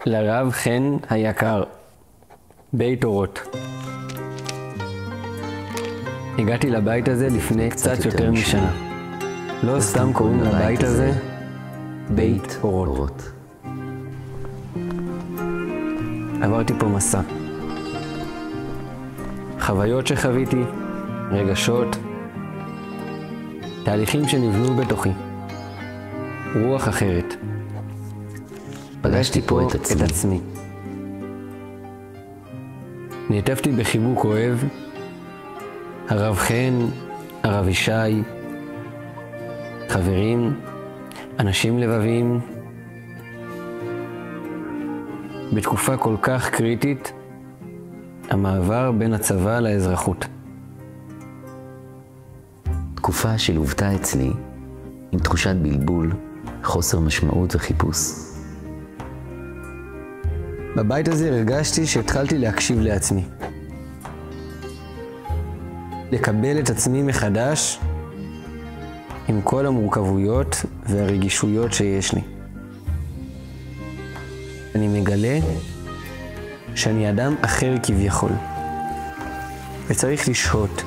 לרב חן היקר, בית אורות. הגעתי לבית הזה לפני קצת יותר משנה. לא סתם קוראים לבית הזה בית אורות. עברתי פה מסע. חוויות שחוויתי, רגשות, תהליכים שנבנו בתוכי. רוח אחרת. פגשתי פה את עצמי. נעטפתי בחיבוק אוהב, הרב חן, הרב ישי, חברים, אנשים לבביים. בתקופה כל כך קריטית, המעבר בין הצבא לאזרחות. תקופה שלוותה אצלי עם תחושת בלבול, חוסר משמעות וחיפוש. בבית הזה הרגשתי שהתחלתי להקשיב לעצמי. לקבל את עצמי מחדש עם כל המורכבויות והרגישויות שיש לי. אני מגלה שאני אדם אחר כביכול, וצריך לשהות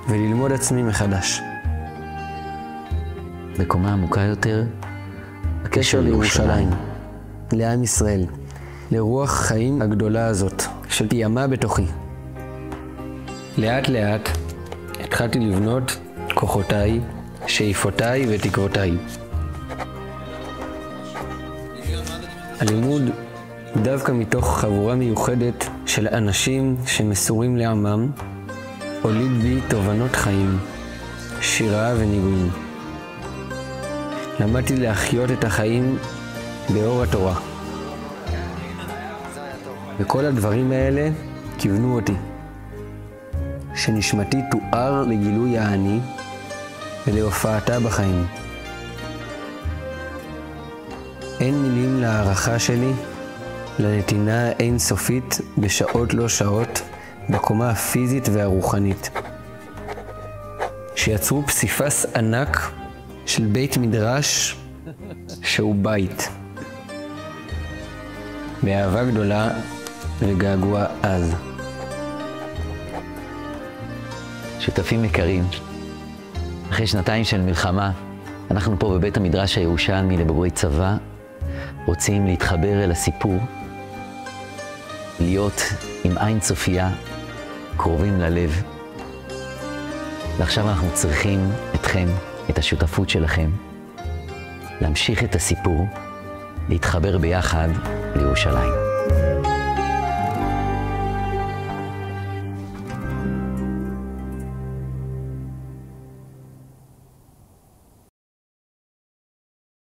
וללמוד עצמי מחדש. בקומה עמוקה יותר, הקשר לירושלים, לעם ישראל, לרוח חיים הגדולה הזאת שפיימה בתוכי. לאט לאט התחלתי לבנות כוחותיי, שאיפותיי ותקוותיי. הלימוד דווקא מתוך חבורה מיוחדת של אנשים שמסורים לעמם, הוליד בי תובנות חיים, שירה וניגויים. למדתי להחיות את החיים באור התורה. וכל הדברים האלה כיוונו אותי, שנשמתי תואר לגילוי האני ולהופעתה בחיים. אין מילים להערכה שלי, לנתינה אינסופית בשעות לא שעות, בקומה הפיזית והרוחנית, שיצרו פסיפס ענק של בית מדרש שהוא בית. באהבה גדולה וגעגוע עז. שותפים יקרים, אחרי שנתיים של מלחמה, אנחנו פה בבית המדרש הירושלמי לבוגרי צבא, רוצים להתחבר אל הסיפור, להיות עם עין צופייה, קרובים ללב. ועכשיו אנחנו צריכים אתכם, את השותפות שלכם, להמשיך את הסיפור, להתחבר ביחד לירושלים.